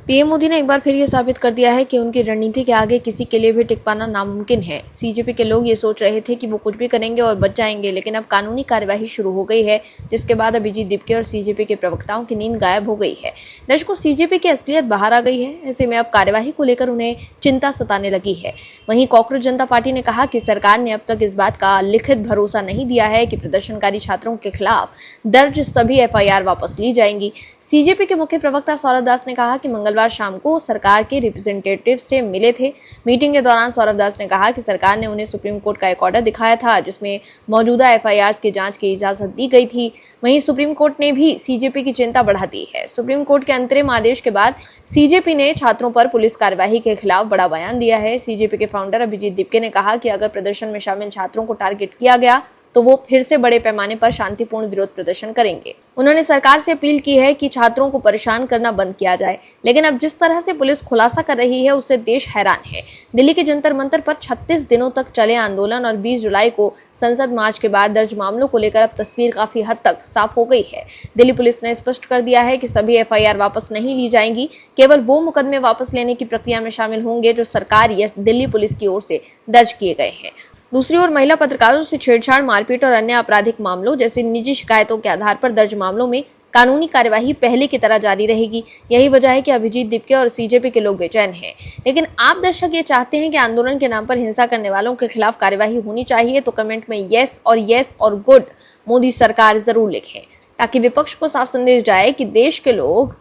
PM Modi ने एक बार फिर ये साबित कर दिया है कि उनकी रणनीति के आगे किसी के लिए भी टिक पाना नामुमकिन है। सीजेपी के लोग ये सोच रहे थे कि वो कुछ भी करेंगे और बच जाएंगे, लेकिन अब कानूनी कार्यवाही शुरू हो गई है, जिसके बाद अभिजीत दीपके और सीजेपी के प्रवक्ताओं की नींद गायब हो गई है। दर्शकों, सीजेपी की असलियत बाहर आ गई है। ऐसे में अब कार्यवाही को लेकर उन्हें चिंता सताने लगी है। वहीं कॉकरोच जनता पार्टी ने कहा कि सरकार ने अब तक इस बात का लिखित भरोसा नहीं दिया है कि प्रदर्शनकारी छात्रों के खिलाफ दर्ज सभी एफआईआर वापस ली जाएंगी। सीजेपी के मुख्य प्रवक्ता सौरभ दास ने कहा कि मंगलवार शाम को सरकार के रिप्रेजेंटेटिव से मिले थे। मीटिंग के दौरान सौरभ दास ने कहा कि सरकार ने उन्हें सुप्रीम कोर्ट का एक ऑर्डर दिखाया था, जिसमें मौजूदा एफआईआर की जांच की इजाजत दी गई थी। वहीं सुप्रीम कोर्ट ने भी सीजेपी की चिंता बढ़ा दी है। सुप्रीम कोर्ट के अंतरिम आदेश के बाद सीजेपी ने छात्रों पर पुलिस कार्रवाई के खिलाफ बड़ा बयान दिया है। सीजेपी के फाउंडर अभिजीत दीपके ने कहा कि अगर प्रदर्शन में शामिल छात्रों को टारगेट किया गया तो वो फिर से बड़े पैमाने पर शांतिपूर्ण विरोध प्रदर्शन करेंगे। उन्होंने सरकार से अपील की है कि छात्रों को परेशान करना बंद किया जाए, लेकिन अब जिस तरह से पुलिस खुलासा कर रही है उससे देश हैरान है। दिल्ली के जंतर मंतर पर 36 दिनों तक चले आंदोलन और 20 जुलाई को संसद मार्च के बाद दर्ज मामलों को लेकर अब तस्वीर काफी हद तक साफ हो गई है। दिल्ली पुलिस ने स्पष्ट कर दिया है कि सभी एफआईआर वापस नहीं ली जाएंगी, केवल वो मुकदमे वापस लेने की प्रक्रिया में शामिल होंगे जो सरकार या दिल्ली पुलिस की ओर से दर्ज किए गए हैं। दूसरी ओर महिला पत्रकारों से छेड़छाड़, मारपीट और अन्य आपराधिक मामलों जैसे निजी शिकायतों के आधार पर दर्ज मामलों में कानूनी कार्यवाही पहले की तरह जारी रहेगी। यही वजह है कि अभिजीत दीपके और सीजेपी के लोग बेचैन हैं। लेकिन आप दर्शक ये चाहते हैं कि आंदोलन के नाम पर हिंसा करने वालों के खिलाफ कार्यवाही होनी चाहिए, तो कमेंट में यस और गुड मोदी सरकार जरूर लिखें, ताकि विपक्ष को साफ संदेश जाए कि देश के लोग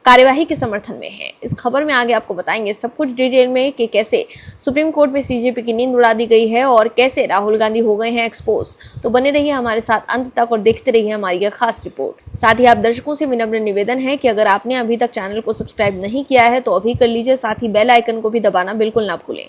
कार्यवाही के समर्थन में है। इस खबर में आगे आपको बताएंगे सब कुछ डिटेल में कि कैसे सुप्रीम कोर्ट में सीजेपी की नींद उड़ा दी गई है और कैसे राहुल गांधी हो गए हैं एक्सपोज। तो बने रहिए हमारे साथ अंत तक और देखते रहिए हमारी यह खास रिपोर्ट। साथ ही आप दर्शकों से विनम्र निवेदन है कि अगर आपने अभी तक चैनल को सब्सक्राइब नहीं किया है तो अभी कर लीजिए, साथ ही बेल आइकन को भी दबाना बिल्कुल ना भूलें।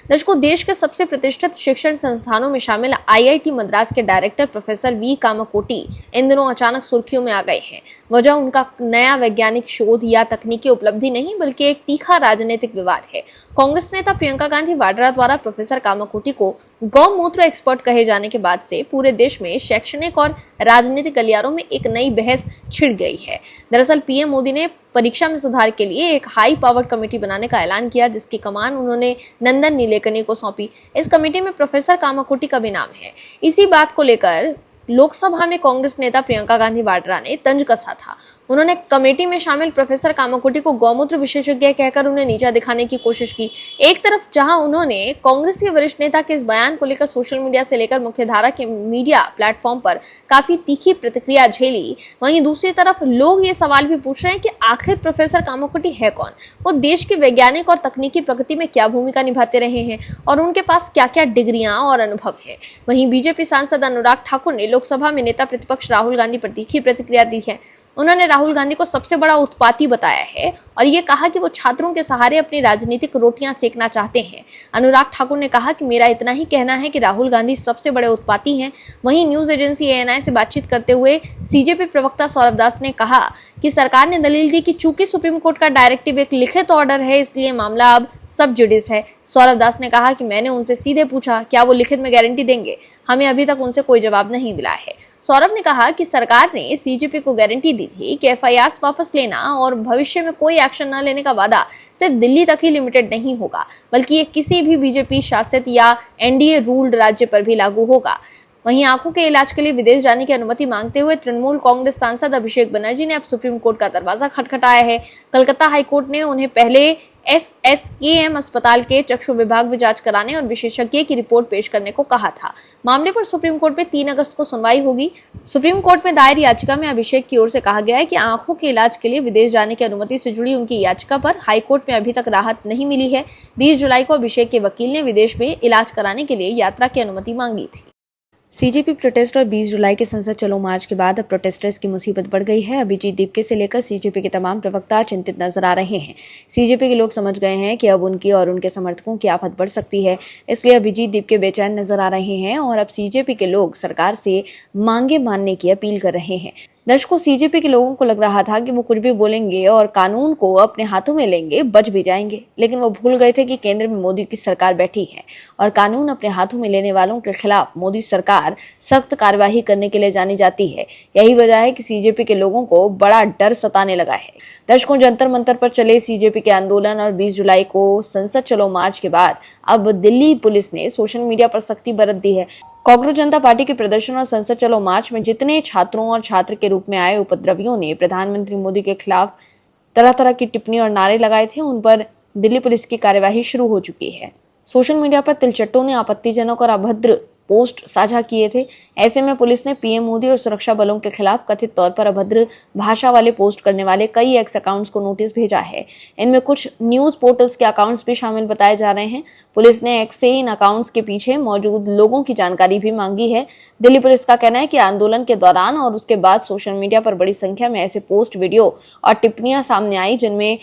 दर्शकों, देश के सबसे प्रतिष्ठित शिक्षण संस्थानों में शामिल आईआईटी मद्रास के डायरेक्टर प्रोफेसर वी कामाकोटी इन दिनों अचानक सुर्खियों में आ गए हैं। वजह उनका नया वैज्ञानिक शोध या तकनीकी उपलब्धि नहीं, बल्कि एक तीखा राजनीतिक विवाद है। कांग्रेस नेता प्रियंका गांधी वाड्रा द्वारा प्रोफेसर कामाकोटी को गौमूत्र एक्सपर्ट कहे जाने के बाद से पूरे देश में शैक्षणिक और राजनीतिक गलियारों में एक नई बहस छिड़ गई है। दरअसल पीएम मोदी ने परीक्षा में सुधार के लिए एक हाई पावर्ड कमेटी बनाने का ऐलान किया, जिसकी कमान उन्होंने नंदन नीलेकनी को सौंपी। इस कमेटी में प्रोफेसर कामाकोटी का भी नाम है। इसी बात को लेकर लोकसभा में कांग्रेस नेता प्रियंका गांधी वाड्रा ने तंज कसा था। उन्होंने कमेटी में शामिल प्रोफेसर कामाकोटी को गौमूत्र विशेषज्ञ कहकर उन्हें नीचा दिखाने की कोशिश की। एक तरफ जहां उन्होंने कांग्रेस के वरिष्ठ नेता के इस बयान को लेकर सोशल मीडिया से लेकर मुख्यधारा के मीडिया प्लेटफॉर्म पर काफी तीखी प्रतिक्रिया झेली, वहीं दूसरी तरफ लोग ये सवाल भी पूछ रहे हैं कि आखिर प्रोफेसर कामाकोटी है कौन, वो देश की वैज्ञानिक और तकनीकी प्रगति में क्या भूमिका निभाते रहे हैं और उनके पास क्या क्या डिग्रियां और अनुभव है। वहीं बीजेपी सांसद अनुराग ठाकुर ने लोकसभा में नेता प्रतिपक्ष राहुल गांधी पर तीखी प्रतिक्रिया दी है। उन्होंने राहुल गांधी को सबसे बड़ा उत्पाती बताया है और ये कहा कि वो छात्रों के सहारे अपनी राजनीतिक रोटियां सेकना चाहते हैं। अनुराग ठाकुर ने कहा कि मेरा इतना ही कहना है कि राहुल गांधी सबसे बड़े उत्पाती हैं। वहीं न्यूज एजेंसी एएनआई से बातचीत करते हुए सीजेपी प्रवक्ता सौरभ दास ने कहा कि सरकार ने दलील दी कि चूंकि सुप्रीम कोर्ट का डायरेक्टिव एक लिखित ऑर्डर है, इसलिए मामला अब सब जुडिस है। सौरभ दास ने कहा कि मैंने उनसे सीधे पूछा क्या वो लिखित में गारंटी देंगे, हमें अभी तक उनसे कोई जवाब नहीं मिला है। सौरभ ने कहा कि सरकार ने सीजेपी को गारंटी दी थी कि एफआईआर वापस लेना और भविष्य में कोई एक्शन न लेने का वादा सिर्फ दिल्ली तक ही लिमिटेड नहीं होगा, बल्कि ये किसी भी बीजेपी शासित या एनडीए रूल्ड राज्य पर भी लागू होगा। वहीं आंखों के इलाज के लिए विदेश जाने की अनुमति मांगते हुए तृणमूल कांग्रेस सांसद अभिषेक बनर्जी ने अब सुप्रीम कोर्ट का दरवाजा खटखटाया है। कलकत्ता हाईकोर्ट ने उन्हें पहले एसएसकेएम अस्पताल के चक्षु विभाग में जांच कराने और विशेषज्ञ की रिपोर्ट पेश करने को कहा था। मामले पर सुप्रीम कोर्ट में 3 अगस्त को सुनवाई होगी। सुप्रीम कोर्ट में दायर याचिका में अभिषेक की ओर से कहा गया है कि आंखों के इलाज के लिए विदेश जाने की अनुमति से जुड़ी उनकी याचिका पर हाईकोर्ट में अभी तक राहत नहीं मिली है। 20 जुलाई को अभिषेक के वकील ने विदेश में इलाज कराने के लिए यात्रा की अनुमति मांगी थी। सीजेपी प्रोटेस्ट और 20 जुलाई के संसद चलो मार्च के बाद अब प्रोटेस्टर्स की मुसीबत बढ़ गई है। अभिजीत दीपके से लेकर सीजेपी के तमाम प्रवक्ता चिंतित नजर आ रहे हैं। सीजेपी के लोग समझ गए हैं कि अब उनकी और उनके समर्थकों की आफत बढ़ सकती है, इसलिए अभिजीत दीपके बेचैन नजर आ रहे हैं और अब सीजेपी के लोग सरकार से मांगे मानने की अपील कर रहे हैं। दर्शकों, सीजेपी के लोगों को लग रहा था कि वो कुछ भी बोलेंगे और कानून को अपने हाथों में लेंगे, बच भी जाएंगे, लेकिन वो भूल गए थे कि केंद्र में मोदी की सरकार बैठी है और कानून अपने हाथों में लेने वालों के खिलाफ मोदी सरकार सख्त कार्यवाही करने के लिए जानी जाती है। यही वजह है कि सीजेपी के लोगों को बड़ा डर सताने लगा है। दर्शकों, जंतर मंतर पर चले सीजेपी के आंदोलन और 20 जुलाई को संसद चलो मार्च के बाद अब दिल्ली पुलिस ने सोशल मीडिया पर सख्ती बरत दी है। कांग्रेस जनता पार्टी के प्रदर्शन और संसद चलो मार्च में जितने छात्रों और छात्र के रूप में आए उपद्रवियों ने प्रधानमंत्री मोदी के खिलाफ तरह तरह की टिप्पणी और नारे लगाए थे, उन पर दिल्ली पुलिस की कार्यवाही शुरू हो चुकी है। सोशल मीडिया पर तिलचट्टों ने आपत्तिजनक और अभद्र पोस्ट साझा किए थे। ऐसे में पुलिस ने पीएम मोदी और सुरक्षा बलों के खिलाफ कथित तौर पर अभद्र भाषा वाले पोस्ट करने वाले कई एक्स अकाउंट्स को नोटिस भेजा है। इनमें कुछ न्यूज पोर्टल्स के अकाउंट्स भी शामिल बताए जा रहे हैं। पुलिस ने एक्स से इन अकाउंट्स के पीछे मौजूद लोगों की जानकारी भी मांगी है। दिल्ली पुलिस का कहना है कि आंदोलन के दौरान और उसके बाद सोशल मीडिया पर बड़ी संख्या में ऐसे पोस्ट, वीडियो और टिप्पणियां सामने आई जिनमें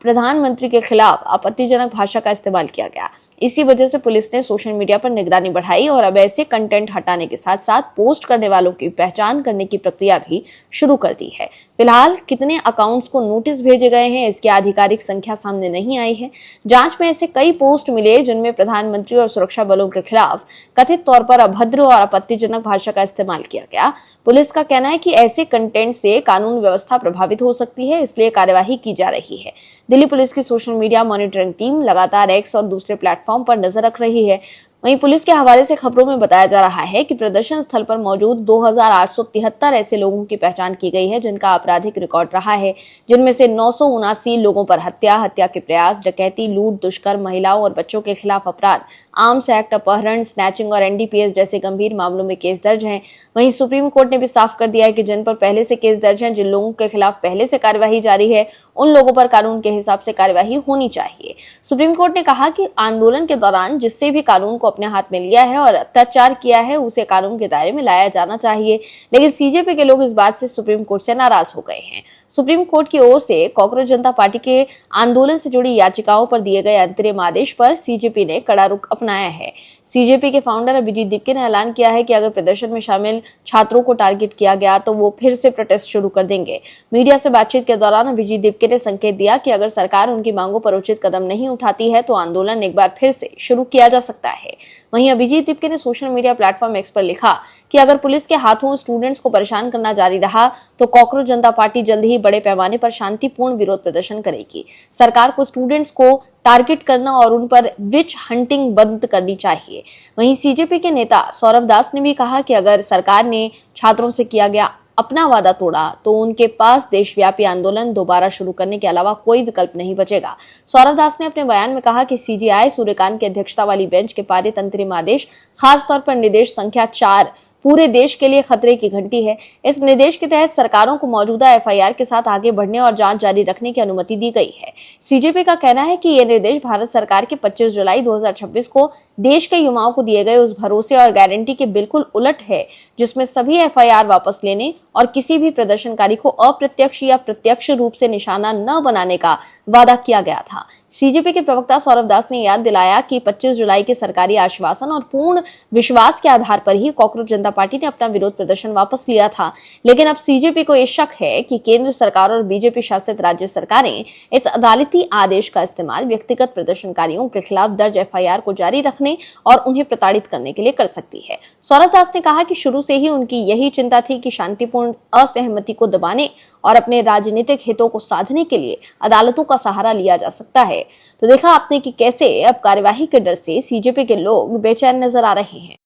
प्रधानमंत्री के खिलाफ आपत्तिजनक भाषा का इस्तेमाल किया गया। इसी वजह से पुलिस ने सोशल मीडिया पर निगरानी बढ़ाई और अब ऐसे कंटेंट हटाने के साथ साथ पोस्ट करने वालों की पहचान करने की प्रक्रिया भी शुरू कर दी है। फिलहाल कितने अकाउंट्स को नोटिस भेजे गए हैं, इसकी आधिकारिक संख्या सामने नहीं आई है। जांच में ऐसे कई पोस्ट मिले जिनमें प्रधानमंत्री और सुरक्षा बलों के खिलाफ कथित तौर पर अभद्र और आपत्तिजनक भाषा का इस्तेमाल किया गया। पुलिस का कहना है कि ऐसे कंटेंट से कानून व्यवस्था प्रभावित हो सकती है, इसलिए कार्यवाही की जा रही है। दिल्ली पुलिस की सोशल मीडिया मॉनिटरिंग टीम लगातार एक्स और दूसरे प्लेटफॉर्म पर नजर रख रही है। वहीं पुलिस के हवाले से खबरों में बताया जा रहा है कि प्रदर्शन स्थल पर मौजूद 2873 ऐसे लोगों की पहचान की गई है जिनका आपराधिक रिकॉर्ड रहा है, जिनमें से 979 लोगों पर हत्या के प्रयास, डकैती, लूट, दुष्कर्म, महिलाओं और बच्चों के खिलाफ अपराध, आर्म्स एक्ट, अपहरण, स्नैचिंग और एनडीपीएस जैसे गंभीर मामलों में केस दर्ज हैं। वहीं सुप्रीम कोर्ट ने भी साफ कर दिया है कि जिन पर पहले से केस दर्ज हैं, जिन लोगों के खिलाफ पहले से कार्यवाही जारी है, उन लोगों पर कानून के हिसाब से कार्यवाही होनी चाहिए। सुप्रीम कोर्ट ने कहा कि आंदोलन के दौरान जिससे भी कानून को अपने हाथ में लिया है और अत्याचार किया है उसे कानून के दायरे में लाया जाना चाहिए, लेकिन सीजेपी के लोग इस बात से सुप्रीम कोर्ट से नाराज हो गए हैं। सुप्रीम कोर्ट की ओर से कांग्रेस जनता पार्टी के आंदोलन से जुड़ी याचिकाओं पर दिए गए अंतरिम आदेश पर सीजेपी ने कड़ा रुख अपनाया है। सीजेपी के फाउंडर अभिजीत दिपके ने ऐलान किया है कि अगर प्रदर्शन में शामिल छात्रों को टारगेट किया गया तो वो फिर से प्रोटेस्ट शुरू कर देंगे। मीडिया से बातचीत के दौरान अभिजीत दिपके ने संकेत दिया कि अगर सरकार उनकी मांगों पर उचित कदम नहीं उठाती है तो आंदोलन एक बार फिर से शुरू किया जा सकता है। वहीं अभिजीत दिपके ने सोशल मीडिया प्लेटफॉर्म एक्स पर लिखा कि अगर पुलिस के हाथों स्टूडेंट्स को परेशान करना जारी रहा तो कांग्रेस जनता पार्टी जल्द ही बड़े पैमाने पर शांतिपूर्ण विरोध प्रदर्शन करेगी। सरकार को स्टूडेंट्स को टारगेट करना और उन पर विच हंटिंग बंद करनी चाहिए। वहीं सीजेपी के नेता सौरभ दास ने भी कहा कि अगर सरकार ने छात्रों से किया गया अपना वादा तोड़ा तो उनके पास देशव्यापी आंदोलन दोबारा शुरू करने के अलावा कोई विकल्प नहीं बचेगा। सौरभ दास ने अपने बयान में कहा कि सीजेआई सूर्यकांत की अध्यक्षता वाली बेंच के पारित अंतरिम आदेश, खासतौर पर निर्देश संख्या 4 पूरे देश के लिए खतरे की घंटी है। इस निर्देश के तहत सरकारों को मौजूदा एफआईआर के साथ आगे बढ़ने और जांच जारी रखने की अनुमति दी गई है। सीजेपी का कहना है कि ये निर्देश भारत सरकार के 25 जुलाई 2026 को देश के युवाओं को दिए गए उस भरोसे और गारंटी के बिल्कुल उलट है जिसमें सभी एफआईआर वापस लेने और किसी भी प्रदर्शनकारी को अप्रत्यक्ष या प्रत्यक्ष रूप से निशाना न बनाने का वादा किया गया था। सीजेपी के प्रवक्ता सौरभ दास ने याद दिलाया कि 25 जुलाई के सरकारी आश्वासन और पूर्ण विश्वास के आधार पर ही कांग्रेस जनता पार्टी ने अपना विरोध प्रदर्शन वापस लिया था, लेकिन अब सीजेपी को यह शक है कि केंद्र सरकार और बीजेपी शासित राज्य सरकारें इस अदालती आदेश का इस्तेमाल व्यक्तिगत प्रदर्शनकारियों के खिलाफ दर्ज एफआईआर को जारी रखने और उन्हें प्रताड़ित करने के लिए कर सकती है। सौरभ दास ने कहा कि शुरू से ही उनकी यही चिंता थी कि शांतिपूर्ण असहमति को दबाने और अपने राजनीतिक हितों को साधने के लिए अदालतों का सहारा लिया जा सकता है। तो देखा आपने कि कैसे अब कार्यवाही के डर से सीजेपी के लोग बेचैन नजर आ रहे हैं।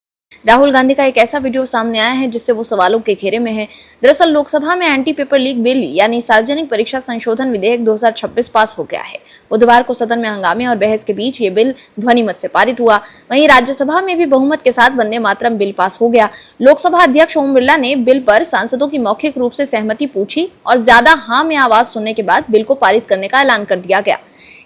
राहुल गांधी का एक ऐसा वीडियो सामने आया है जिससे वो सवालों के घेरे में है। दरअसल लोकसभा में एंटी पेपर लीक बिल यानी सार्वजनिक परीक्षा संशोधन विधेयक 2026 पास हो गया है। बुधवार को सदन में हंगामे और बहस के बीच ये बिल ध्वनिमत से पारित हुआ। वहीं राज्यसभा में भी बहुमत के साथ वंदे मातरम बिल पास हो गया। लोकसभा अध्यक्ष ओम बिरला ने बिल पर सांसदों की मौखिक रूप से सहमति पूछी और ज्यादा हाँ में आवाज सुनने के बाद बिल को पारित करने का ऐलान कर दिया गया।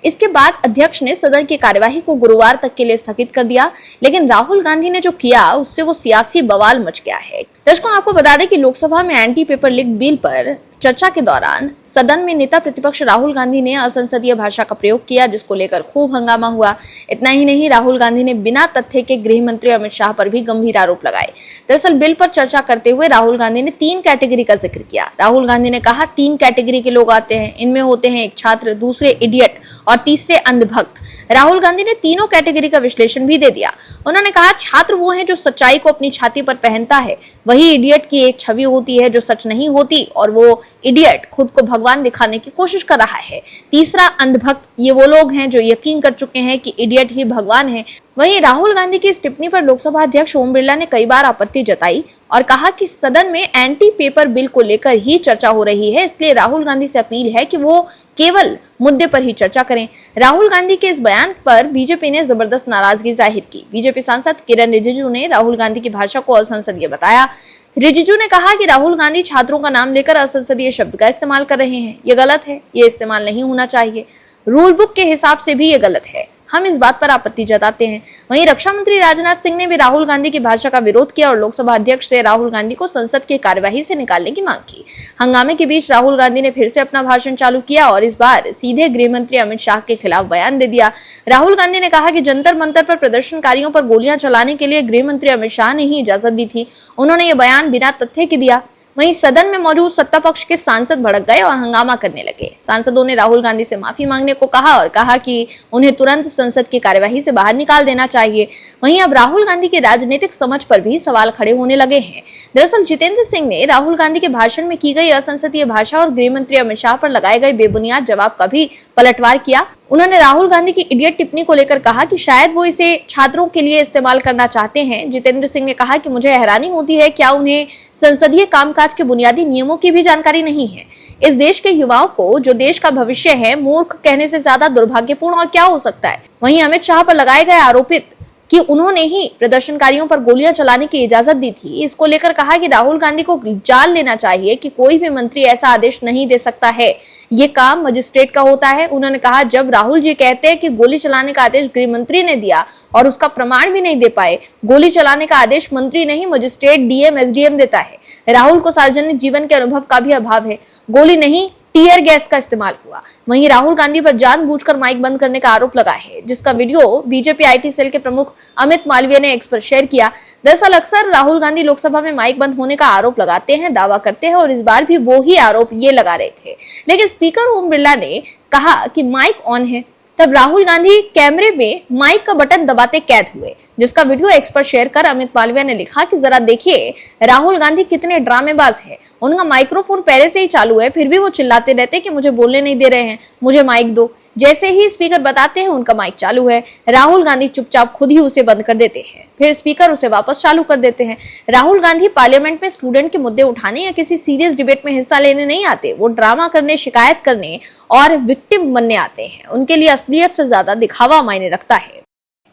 इसके बाद अध्यक्ष ने सदन की कार्यवाही को गुरुवार तक के लिए स्थगित कर दिया, लेकिन राहुल गांधी ने जो किया उससे वो सियासी बवाल मच गया है। दर्शकों, आपको बता दें कि लोकसभा में एंटी पेपर लीक बिल पर चर्चा के दौरान सदन में नेता प्रतिपक्ष राहुल गांधी ने असंसदीय भाषा का प्रयोग किया, जिसको लेकर खूब हंगामा हुआ। इतना ही नहीं, राहुल गांधी ने बिना तथ्य के गृह मंत्री अमित शाह पर भी गंभीर आरोप लगाए। दरअसल बिल पर चर्चा करते हुए राहुल गांधी ने 3 कैटेगरी का जिक्र किया। राहुल गांधी ने कहा 3 कैटेगरी के लोग आते हैं, इनमें होते हैं एक छात्र, दूसरे इडियट और तीसरे अंधभक्त। राहुल गांधी ने तीनों कैटेगरी का विश्लेषण भी दे दिया। उन्होंने कहा छात्र वो है जो सच्चाई को अपनी छाती पर पहनता है, वही इडियट की एक छवि होती है जो सच नहीं होती, और वो इडियट खुद को भगवान दिखाने की कोशिश कर रहा है। तीसरा अंधभक्त, ये वो लोग हैं जो यकीन कर चुके हैं कि इडियट ही भगवान है। वहीं राहुल गांधी की इस टिप्पणी पर लोकसभा अध्यक्ष ओम बिरला ने कई बार आपत्ति जताई और कहा कि सदन में एंटी पेपर बिल को लेकर ही चर्चा हो रही है, इसलिए राहुल गांधी से अपील है कि वो केवल मुद्दे पर ही चर्चा करें। राहुल गांधी के इस बयान पर बीजेपी ने जबरदस्त नाराजगी जाहिर की। बीजेपी सांसद किरण रिजिजू ने राहुल गांधी की भाषा को असंसदीय बताया। रिजिजू ने कहा कि राहुल गांधी छात्रों का नाम लेकर असंसदीय शब्द का इस्तेमाल कर रहे हैं, ये गलत है, ये इस्तेमाल नहीं होना चाहिए, रूल बुक के हिसाब से भी ये गलत है, हम इस बात पर आपत्ति जताते हैं। वहीं रक्षा मंत्री राजनाथ सिंह ने भी राहुल गांधी की भाषा का विरोध किया और लोकसभा अध्यक्ष से राहुल गांधी को संसद की कार्यवाही से निकालने की मांग की। हंगामे के बीच राहुल गांधी ने फिर से अपना भाषण चालू किया और इस बार सीधे गृह मंत्री अमित शाह के खिलाफ बयान दे दिया। राहुल गांधी ने कहा कि जंतर मंतर पर प्रदर्शनकारियों पर गोलियां चलाने के लिए गृह मंत्री अमित शाह ने ही इजाजत दी थी। उन्होंने ये बयान बिना तथ्य के दिया। वहीं सदन में मौजूद सत्ता पक्ष के सांसद भड़क गए और हंगामा करने लगे। सांसदों ने राहुल गांधी से माफी मांगने को कहा और कहा कि उन्हें तुरंत संसद की कार्यवाही से बाहर निकाल देना चाहिए। वहीं अब राहुल गांधी के राजनीतिक समझ पर भी सवाल खड़े होने लगे हैं। दरअसल जितेंद्र सिंह ने राहुल गांधी के भाषण में की गई असंसदीय भाषा और गृह मंत्री अमित शाह पर लगाए गए बेबुनियाद जवाब का भी पलटवार किया। उन्होंने राहुल गांधी की इडियट टिप्पणी को लेकर कहा कि शायद वो इसे छात्रों के लिए इस्तेमाल करना चाहते हैं। जितेंद्र सिंह ने कहा कि मुझे हैरानी होती है, क्या उन्हें संसदीय कामकाज के बुनियादी नियमों की भी जानकारी नहीं है। इस देश के युवाओं को, जो देश का भविष्य है, मूर्ख कहने से ज्यादा दुर्भाग्यपूर्ण और क्या हो सकता है। वहीं अमित शाह पर लगाए गए आरोपित कि उन्होंने ही प्रदर्शनकारियों पर गोलियां चलाने की इजाजत दी थी, इसको लेकर कहा कि राहुल गांधी को जान लेना चाहिए कि कोई भी मंत्री ऐसा आदेश नहीं दे सकता है, ये काम मजिस्ट्रेट का होता है। उन्होंने कहा जब राहुल जी कहते हैं कि गोली चलाने का आदेश गृह मंत्री ने दिया और उसका प्रमाण भी नहीं दे पाए, गोली चलाने का आदेश मंत्री नहीं मजिस्ट्रेट, डीएम, एसडीएम देता है। राहुल को सार्वजनिक जीवन के अनुभव का भी अभाव है, गोली नहीं टीयर गैस का इस्तेमाल हुआ। वहीं राहुल गांधी पर जानबूझकर माइक बंद करने का आरोप लगा है, जिसका वीडियो बीजेपी आईटी सेल के प्रमुख अमित मालवीय ने एक्स पर शेयर किया। दरअसल अक्सर राहुल गांधी लोकसभा में माइक बंद होने का आरोप लगाते हैं, दावा करते हैं और इस बार भी वो ही आरोप ये लगा रहे थे, लेकिन स्पीकर ओम बिरला ने कहा कि माइक ऑन है। तब राहुल गांधी कैमरे में माइक का बटन दबाते कैद हुए, जिसका वीडियो एक्स पर शेयर कर अमित मालवीय ने लिखा कि जरा देखिए राहुल गांधी कितने ड्रामेबाज हैं। उनका माइक्रोफोन पहले से ही चालू है, फिर भी वो चिल्लाते रहते कि मुझे बोलने नहीं दे रहे हैं, मुझे माइक दो। जैसे ही स्पीकर बताते हैं उनका माइक चालू है, राहुल गांधी चुपचाप खुद ही उसे बंद कर देते हैं, फिर स्पीकर उसे वापस चालू कर देते हैं। राहुल गांधी पार्लियामेंट में स्टूडेंट के मुद्दे उठाने या किसी सीरियस डिबेट में हिस्सा लेने नहीं आते, वो ड्रामा करने, शिकायत करने और विक्टिम बनने आते हैं। उनके लिए असलियत से ज्यादा दिखावा मायने रखता है।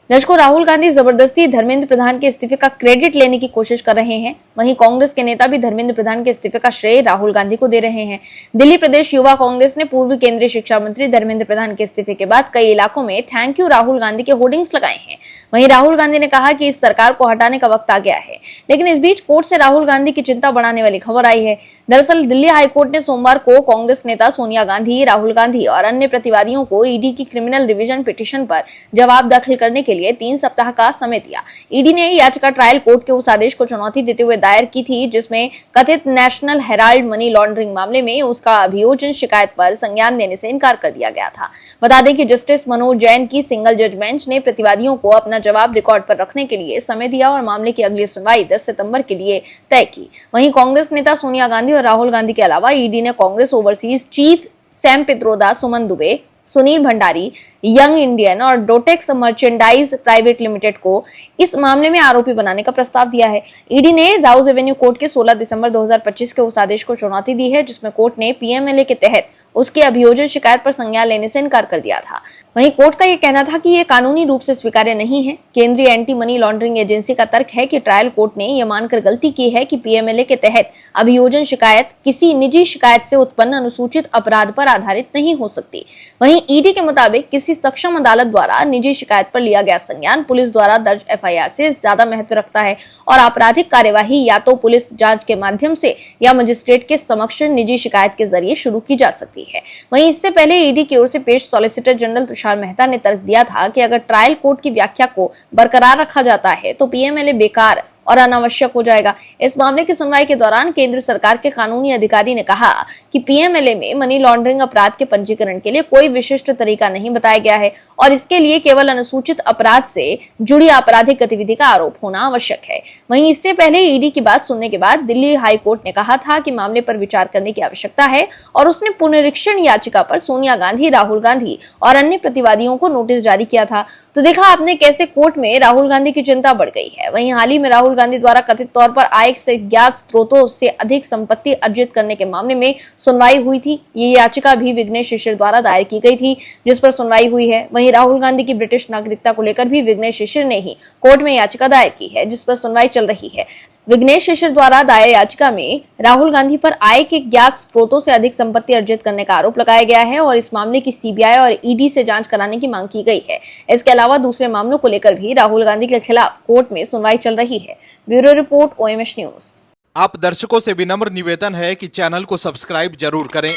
दर्शकों, राहुल गांधी जबरदस्ती धर्मेंद्र प्रधान के इस्तीफे का क्रेडिट लेने की कोशिश कर रहे हैं। वहीं कांग्रेस के नेता भी धर्मेंद्र प्रधान के इस्तीफे का श्रेय राहुल गांधी को दे रहे हैं। दिल्ली प्रदेश युवा कांग्रेस ने पूर्व केंद्रीय शिक्षा मंत्री धर्मेंद्र प्रधान के इस्तीफे के बाद कई इलाकों में थैंक यू राहुल गांधी के होर्डिंग्स लगाए हैं। वहीं राहुल गांधी ने कहा कि इस सरकार को हटाने का वक्त आ गया है, लेकिन इस बीच कोर्ट से राहुल गांधी की चिंता बढ़ाने वाली खबर आई है। दरअसल दिल्ली हाईकोर्ट ने सोमवार को कांग्रेस नेता सोनिया गांधी, राहुल गांधी और अन्य प्रतिवादियों को ईडी की क्रिमिनल रिवीजन पिटीशन पर जवाब दाखिल करने के लिए 3 सप्ताह का समय दिया। ईडी ने याचिका ट्रायल कोर्ट के उस आदेश को चुनौती देते हुए दायर की थी, जिसमें कथित नेशनल हेराल्ड मनी लॉन्ड्रिंग मामले में उसका अभियोजन शिकायत पर संज्ञान देने से इनकार कर दिया गया था। बता दें कि जस्टिस मनोज जैन की सिंगल जज बेंच ने प्रतिवादियों को अपना जवाब रिकॉर्ड पर रखने के लिए समय दिया और मामले की अगली सुनवाई 10 सितंबर के लिए तय की। वहीं कांग्रेस नेता सोनिया गांधी और राहुल गांधी के अलावा ईडी ने Congress overseas chief Sam Pitroda, Suman Dubey, Sunil Bhandari, Young Indian और डोटेक्स मर्चेंडाइज प्राइवेट लिमिटेड को इस मामले में आरोपी बनाने का प्रस्ताव दिया है। ईडी ने राउज एवेन्यू कोर्ट के 16 दिसंबर 2025 के उस आदेश को चुनौती दी है, जिसमें कोर्ट ने पीएमएलए के तहत उसकी अभियोजन शिकायत पर संज्ञान लेने से इनकार कर दिया था। वहीं कोर्ट का यह कहना था कि ये कानूनी रूप से स्वीकार्य नहीं है। केंद्रीय एंटी मनी लॉन्ड्रिंग एजेंसी का तर्क है कि ट्रायल कोर्ट ने यह मानकर गलती की है कि पीएमएलए के तहत अभियोजन शिकायत किसी निजी शिकायत से उत्पन्न अनुसूचित अपराध पर आधारित नहीं हो सकती। वहीं ईडी के मुताबिक किसी सक्षम अदालत द्वारा निजी शिकायत पर लिया गया संज्ञान पुलिस द्वारा दर्ज एफआईआर से ज्यादा महत्व रखता है और आपराधिक कार्यवाही या तो पुलिस जांच के माध्यम से या मजिस्ट्रेट के समक्ष निजी शिकायत के जरिए शुरू की जा सकती है। वहीं इससे पहले ईडी की ओर से पेश सॉलिसिटर जनरल तुषार मेहता ने तर्क दिया था कि अगर ट्रायल कोर्ट की व्याख्या को बरकरार रखा जाता है तो पीएमएलए बेकार और अनावश्यक हो जाएगा। इस मामले की सुनवाई के दौरान केंद्र सरकार के कानूनी अधिकारी ने कहा कि पीएमएलए में मनी लॉन्ड्रिंग अपराध के पंजीकरण के लिए कोई विशिष्ट तरीका नहीं बताया गया है और इसके लिए केवल अनुसूचित अपराध से जुड़ी आपराधिक गतिविधि का आरोप होना आवश्यक है। वहीं इससे पहले ईडी की बात सुनने के बाद दिल्ली हाई कोर्ट ने कहा था कि मामले पर विचार करने की आवश्यकता है और उसने पुनरीक्षण याचिका पर सोनिया गांधी, राहुल गांधी और अन्य प्रतिवादियों को नोटिस जारी किया था। तो देखा आपने कैसे कोर्ट में राहुल गांधी की चिंता बढ़ गई है। वहीं हाल ही में राहुल गांधी द्वारा कथित तौर पर आय से ज्ञात स्रोतों से अधिक संपत्ति अर्जित करने के मामले में सुनवाई हुई थी। ये याचिका भी विघ्नेश शिशिर द्वारा दायर की गई थी जिस पर सुनवाई हुई है। वहीं राहुल गांधी की ब्रिटिश नागरिकता को लेकर भी विघ्नेश शिशिर ने ही कोर्ट में याचिका दायर की है जिस पर सुनवाई चल रही है। विघ्नेश शिशिर द्वारा दायर याचिका में राहुल गांधी पर आय के ज्ञात स्रोतों से अधिक संपत्ति अर्जित करने का आरोप लगाया गया है और इस मामले की सीबीआई और ईडी से जांच कराने की मांग की गई है। इसके अलावा दूसरे मामलों को लेकर भी राहुल गांधी के खिलाफ कोर्ट में सुनवाई चल रही है। Bureau report, OMH news. आप दर्शकों से विनम्र निवेदन है कि चैनल को सब्सक्राइब जरूर करें